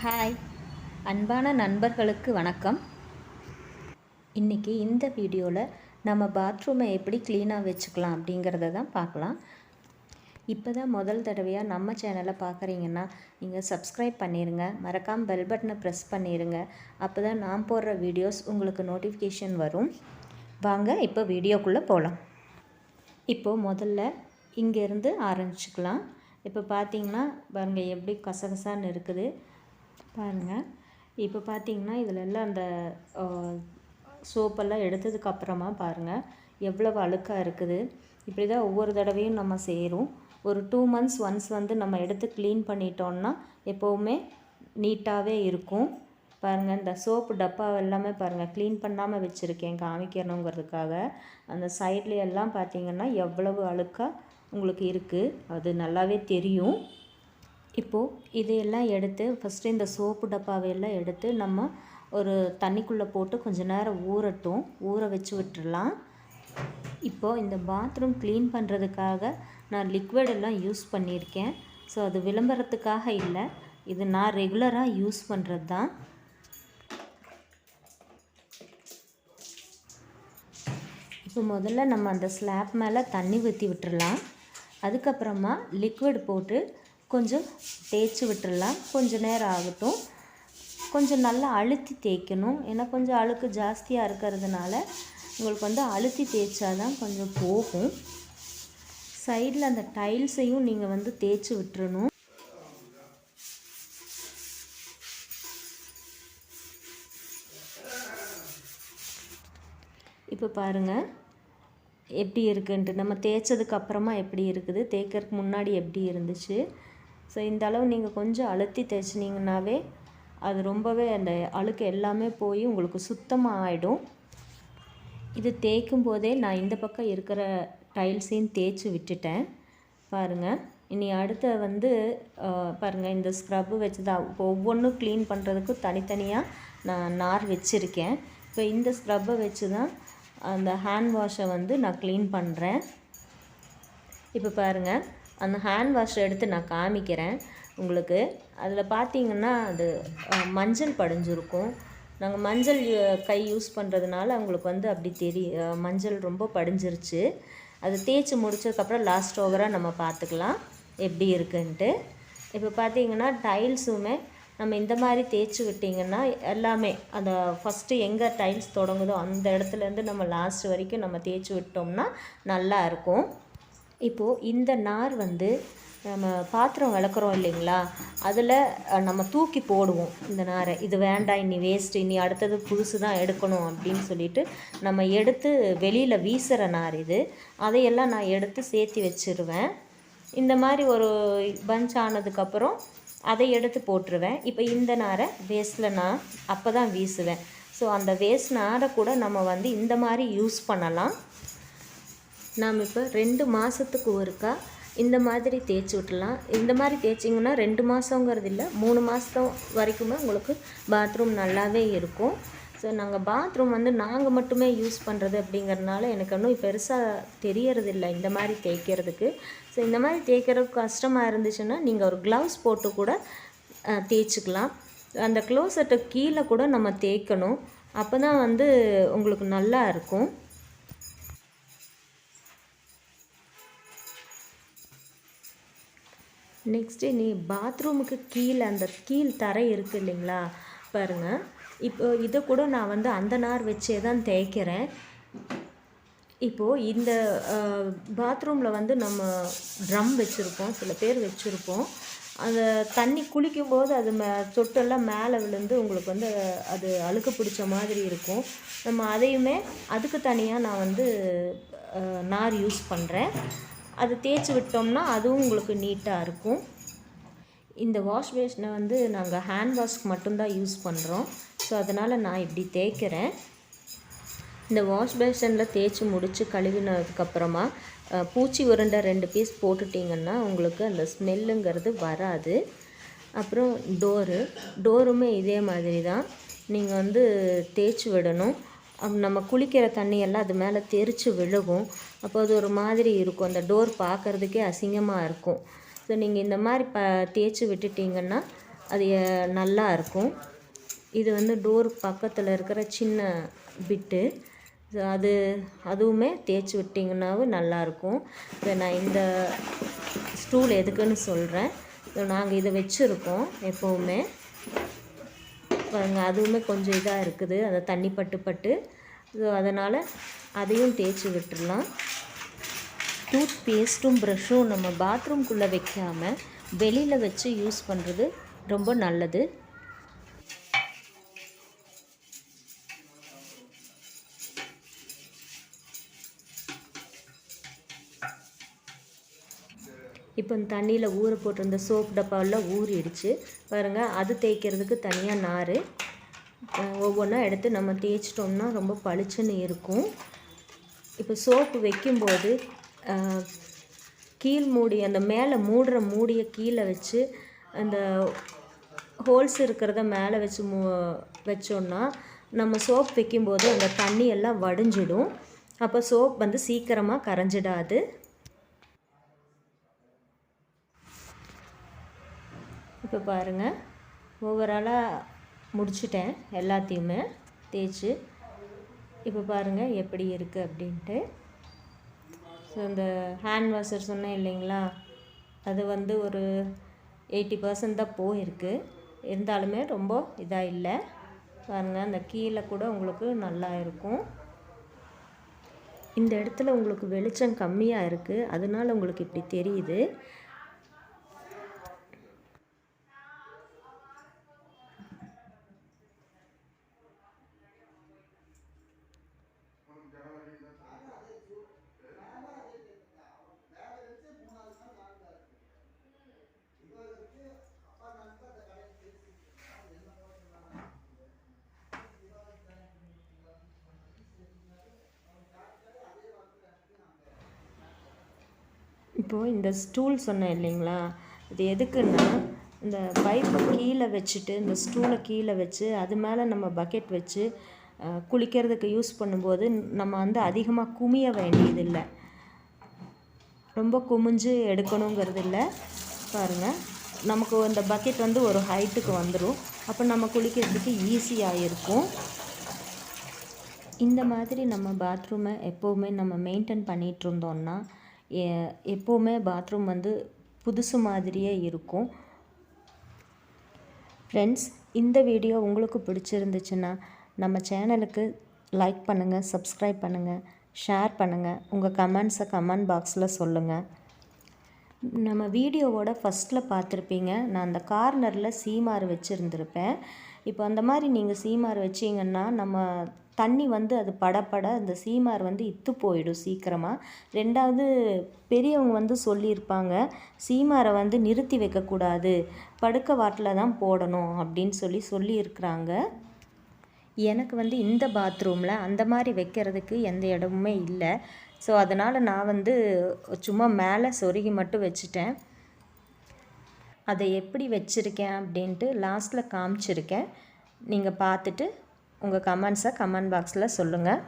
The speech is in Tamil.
ஹாய், அன்பான நண்பர்களுக்கு வணக்கம். இன்றைக்கி இந்த வீடியோவில் நம்ம பாத்ரூமை எப்படி க்ளீனாக வச்சுக்கலாம் அப்படிங்கிறத தான் பார்க்கலாம். இப்போ தான் முதல் தடவையாக நம்ம சேனலை பார்க்குறீங்கன்னா நீங்கள் சப்ஸ்கிரைப் பண்ணிடுங்க, மறக்காமல் பெல் பட்டனை ப்ரெஸ் பண்ணிடுங்க. அப்போ தான் நான் போடுற வீடியோஸ் உங்களுக்கு நோட்டிஃபிகேஷன் வரும். வாங்க இப்போ வீடியோக்குள்ளே போகலாம். இப்போது முதல்ல இங்கேருந்து ஆரம்பிச்சுக்கலாம். இப்போ பார்த்தீங்கன்னா பாருங்கள் எப்படி கசகசான்னு இருக்குது பாருங்கள். இப்போ பார்த்தீங்கன்னா இதில் எல்லாம் அந்த சோப்பெல்லாம் எடுத்ததுக்கப்புறமா பாருங்கள் எவ்வளவு அழுக்காக இருக்குது. இப்படி தான் ஒவ்வொரு தடவையும் நம்ம செய்கிறோம். ஒரு 2 months ஒன்ஸ் வந்து நம்ம எடுத்து க்ளீன் பண்ணிட்டோம்னா எப்போவுமே நீட்டாகவே இருக்கும். பாருங்கள், இந்த சோப்பு டப்பா எல்லாமே பாருங்கள் க்ளீன் பண்ணாமல் வச்சுருக்கேன் காமிக்கணுங்கிறதுக்காக. அந்த சைட்ல எல்லாம் பார்த்திங்கன்னா எவ்வளவு அழுக்காக உங்களுக்கு இருக்குது, அது நல்லாவே தெரியும். இப்போது இதையெல்லாம் எடுத்து ஃபஸ்ட்டு இந்த சோப்பு டப்பாவையெல்லாம் எடுத்து நம்ம ஒரு தண்ணிக்குள்ளே போட்டு கொஞ்சம் நேரம் ஊறட்டும், ஊற வச்சு விட்டுடலாம். இப்போது இந்த பாத்ரூம் க்ளீன் பண்ணுறதுக்காக நான் லிக்விட் எல்லாம் யூஸ் பண்ணியிருக்கேன். ஸோ அது விளம்பரத்துக்காக இல்லை, இது நான் ரெகுலராக யூஸ் பண்ணுறது தான். இப்போ முதல்ல நம்ம அந்த ஸ்லாப் மேலே தண்ணி ஊற்றி விட்டுடலாம். அதுக்கப்புறமா லிக்விட் போட்டு கொஞ்சம் தேய்ச்சி விட்டுடலாம். கொஞ்சம் நேரம் ஆகட்டும். கொஞ்சம் நல்லா அழுத்தி தேய்க்கணும், ஏன்னா கொஞ்சம் அழுக்கு ஜாஸ்தியாக இருக்கிறதுனால உங்களுக்கு வந்து அழுத்தி தேய்ச்சா தான் கொஞ்சம் போகும். சைடில் அந்த டைல்ஸையும் நீங்கள் வந்து தேய்ச்சி விட்டுறணும். இப்போ பாருங்கள் எப்படி இருக்குன்ட்டு, நம்ம தேய்ச்சதுக்கப்புறமா எப்படி இருக்குது, தேய்க்கிறதுக்கு முன்னாடி எப்படி இருந்துச்சு. ஸோ இந்த அளவு நீங்கள் கொஞ்சம் அழுத்தி தேய்ச்சினீங்கன்னாவே அது ரொம்பவே அந்த அழுக்கு எல்லாமே போய் உங்களுக்கு சுத்தமாக ஆகிடும். இது தேய்க்கும் போதே நான் இந்த பக்கம் இருக்கிற டைல்ஸையும் தேய்ச்சி விட்டுட்டேன் பாருங்கள். இனி அடுத்த வந்து பாருங்கள், இந்த ஸ்க்ரப்பு வச்சு தான் இப்போ ஒவ்வொன்றும் க்ளீன் பண்ணுறதுக்கு தனித்தனியாக நான் நார் வச்சுருக்கேன். இப்போ இந்த ஸ்க்ரப்பை வச்சு தான் அந்த ஹேண்ட் வாஷை வந்து நான் க்ளீன் பண்ணுறேன். இப்போ பாருங்கள், அந்த ஹேண்ட் வாஷை எடுத்து நான் காமிக்கிறேன் உங்களுக்கு. அதில் பார்த்தீங்கன்னா அது மஞ்சள் படிஞ்சிருக்கும். நாங்கள் மஞ்சள் கை யூஸ் பண்ணுறதுனால அவங்களுக்கு வந்து அப்படி மஞ்சள் ரொம்ப படிஞ்சிருச்சு. அது தேய்ச்சி முடிச்சதுக்கப்புறம் லாஸ்ட் ஓவராக நம்ம பார்த்துக்கலாம் எப்படி இருக்குன்ட்டு. இப்போ பார்த்தீங்கன்னா டைல்ஸுமே நம்ம இந்த மாதிரி தேய்ச்சி விட்டிங்கன்னா எல்லாமே அந்த ஃபஸ்ட்டு எங்கே டைல்ஸ் தொடங்குதோ அந்த இடத்துலேருந்து நம்ம லாஸ்ட் வரைக்கும் நம்ம தேய்ச்சி விட்டோம்னா நல்லா இருக்கும். இப்போது இந்த நார் வந்து நம்ம பாத்திரம் விளக்குறோம் இல்லைங்களா, அதில் நம்ம தூக்கி போடுவோம் இந்த நாரை. இது வேண்டாம், இனி வேஸ்ட்டு, இனி அடுத்தது புதுசு தான் எடுக்கணும் அப்படின்னு சொல்லிட்டு நம்ம எடுத்து வெளியில் வீசுகிற நார் இது. அதையெல்லாம் நான் எடுத்து சேர்த்து வச்சுருவேன். இந்த மாதிரி ஒரு பஞ்ச் ஆனதுக்கப்புறம் அதை எடுத்து போட்டுருவேன். இப்போ இந்த நாரை வேஸ்ட்டில் நான் அப்போ தான் வீசுவேன். ஸோ அந்த வேஸ்ட் நாரை கூட நம்ம வந்து இந்த மாதிரி யூஸ் பண்ணலாம். நாம் இப்போ 2 மாதத்துக்கு ஒருக்கா இந்த மாதிரி தேய்ச்சி விட்டுலாம். இந்த மாதிரி தேய்ச்சிங்கன்னா 2 மாதங்கிறது இல்லை, 3 மாதம் வரைக்குமே உங்களுக்கு பாத்ரூம் நல்லாவே இருக்கும். ஸோ நாங்கள் பாத்ரூம் வந்து நாங்கள் மட்டுமே யூஸ் பண்ணுறது அப்படிங்கிறதுனால எனக்கு ஒன்றும் பெருசாக தெரியறதில்லை இந்த மாதிரி தேய்க்கிறதுக்கு. ஸோ இந்த மாதிரி தேய்க்கிறதுக்கு கஷ்டமாக இருந்துச்சுன்னா நீங்கள் ஒரு க்ளவுஸ் போட்டு கூட தேய்ச்சிக்கலாம். அந்த க்ளோசெட்டை கீழே கூட நம்ம தேய்க்கணும், அப்போ தான் வந்து உங்களுக்கு நல்லா இருக்கும். நெக்ஸ்ட்டு நீ பாத்ரூமுக்கு கீழே அந்த கீழ் தரை இருக்குது இல்லைங்களா பாருங்கள். இப்போ இதை கூட நான் வந்து அந்த நார் வச்சே தான் தேய்க்கிறேன். இப்போது இந்த பாத்ரூமில் வந்து நம்ம ட்ரம் வச்சுருப்போம், சில பேர் வச்சுருப்போம். அந்த தண்ணி குளிக்கும்போது அது சொட்டெல்லாம் மேலே விழுந்து உங்களுக்கு வந்து அது அழுக்கு பிடிச்ச மாதிரி இருக்கும். நம்ம அதையுமே அதுக்கு தனியாக நான் வந்து நார் யூஸ் பண்ணுறேன். அது தேய்ச்சி விட்டோம்னா அதுவும் உங்களுக்கு நீட்டாக இருக்கும். இந்த வாஷ் பேஷனை வந்து நாங்கள் ஹேண்ட் வாஷ்க்கு மட்டும்தான் யூஸ் பண்ணுறோம். ஸோ அதனால் நான் இப்படி தேய்க்கிறேன். இந்த வாஷ் பேஷனில் தேய்ச்சி முடித்து கழுவினதுக்கப்புறமா பூச்சி உருண்டை 2 பீஸ் போட்டுட்டிங்கன்னா உங்களுக்கு அந்த ஸ்மெல்லுங்கிறது வராது. அப்புறம் டோருமே இதே மாதிரி தான் நீங்கள் வந்து தேய்ச்சி விடணும். நம்ம குளிக்கிற தண்ணியெல்லாம் அது மேலே தெரித்து விழுகும். அப்போ அது ஒரு மாதிரி இருக்கும், அந்த டோர் பார்க்குறதுக்கே அசிங்கமாக இருக்கும். ஸோ நீங்கள் இந்த மாதிரி தேய்ச்சி விட்டுட்டிங்கன்னா அது நல்லா இருக்கும். இது வந்து டோர் பக்கத்தில் இருக்கிற சின்ன பிட்டு, அதுவுமே தேய்ச்சி விட்டிங்கன்னாவும் நல்லாயிருக்கும். இதை நான் இந்த ஸ்டூல் எதுக்குன்னு சொல்கிறேன். நாங்கள் இதை வச்சுருக்கோம் எப்போவுமே. பாருங்கள், அதுவுமே கொஞ்சம் இதாக இருக்குது, அதை தண்ணி பட்டு அதனால் அதையும் தேய்ச்சி விட்டுடலாம். டூத் பேஸ்ட்டும் ப்ரஷ்ஷும் நம்ம பாத்ரூம்குள்ளே வைக்காமல் வெளியில் வச்சு யூஸ் பண்ணுறது ரொம்ப நல்லது. இப்போ இந்த தண்ணியில் ஊற போட்டிருந்த சோப் டப்பாவில் ஊறிடுச்சு பாருங்கள். அது தேய்க்கிறதுக்கு தனியாக நார், ஒவ்வொன்றா எடுத்து நம்ம தேய்ச்சிட்டோம்னா ரொம்ப பளிச்சுன்னு இருக்கும். இப்போ சோப்பு வைக்கும்போது கீழ் மூடி, அந்த மேலே மூடுற மூடியை கீழே வச்சு அந்த ஹோல்ஸ் இருக்கிறத மேலே வச்சு வச்சோன்னா நம்ம சோப் வைக்கும்போது அந்த தண்ணி எல்லாம் வடிஞ்சிடும். அப்போ சோப் வந்து சீக்கிரமாக கரைஞ்சிடாது. இப்போ பாருங்கள், ஓவராலாக முடிச்சிட்டேன் எல்லாத்தையுமே தேய்ச்சி. இப்போ பாருங்கள் எப்படி இருக்குது அப்படின்ட்டு. ஸோ இந்த ஹேண்ட் வாஷர் சொன்னேன் இல்லைங்களா, அது வந்து ஒரு 80% தான் போயிருக்கு. இருந்தாலுமே ரொம்ப இதாக இல்லை. பாருங்கள், அந்த கீழே கூட உங்களுக்கு நல்லா இருக்கும். இந்த இடத்துல உங்களுக்கு வெளிச்சம் கம்மியாக இருக்குது, அதனால உங்களுக்கு இப்படி தெரியுது. இப்போது இந்த ஸ்டூல் சொன்னேன் இல்லைங்களா, இது எதுக்குன்னா இந்த பைப்பை கீழே வச்சுட்டு இந்த ஸ்டூலை கீழே வச்சு அது மேலே நம்ம பக்கெட் வச்சு குளிக்கிறதுக்கு யூஸ் பண்ணும்போது நம்ம வந்து அதிகமாக குமிய வேண்டியதில்லை, ரொம்ப குமிஞ்சு எடுக்கணுங்கிறது இல்லை. பாருங்கள், நமக்கு அந்த பக்கெட் வந்து ஒரு ஹைட்டுக்கு வந்துடும். அப்போ நம்ம குளிக்கிறதுக்கு ஈஸியாக இருக்கும். இந்த மாதிரி நம்ம பாத்ரூமை எப்போவுமே நம்ம மெயின்டைன் பண்ணிகிட்டு இருந்தோம்னா எப்போவுமே பாத்ரூம் வந்து புதுசு மாதிரியே இருக்கும். ஃப்ரெண்ட்ஸ், இந்த வீடியோ உங்களுக்கு பிடிச்சிருந்துச்சுன்னா நம்ம சேனலுக்கு லைக் பண்ணுங்கள், சப்ஸ்கிரைப் பண்ணுங்கள், ஷேர் பண்ணுங்கள். உங்கள் கமெண்ட்ஸை கமெண்ட் பாக்ஸில் சொல்லுங்கள். நம்ம வீடியோவோட ஃபஸ்ட்டில் பார்த்துருப்பீங்க, நான் அந்த கார்னரில் சீமார் வச்சுருந்துருப்பேன். இப்போ அந்த மாதிரி நீங்கள் சீமார் வச்சிங்கன்னா நம்ம தண்ணி வந்து அது படப்பட அந்த சீமார் வந்து இத்து போயிடும் சீக்கிரமாக. ரெண்டாவது, பெரியவங்க வந்து சொல்லியிருப்பாங்க, சீமாரை வந்து நிறுத்தி வைக்கக்கூடாது, படுக்க வாட்டில் தான் போடணும் அப்படின்னு சொல்லியிருக்கிறாங்க. எனக்கு வந்து இந்த பாத்ரூமில் அந்த மாதிரி வைக்கிறதுக்கு எந்த இடமுமே இல்லை. ஸோ அதனால் நான் வந்து சும்மா மேலே சொருகி மட்டும் வச்சுட்டேன். அதை எப்படி வச்சுருக்கேன் அப்படின்ட்டு லாஸ்ட்டில் காமிச்சிருக்கேன். நீங்கள் பார்த்துட்டு உங்கள் கமெண்ட்ஸை கமெண்ட் பாக்ஸில் சொல்லுங்கள்.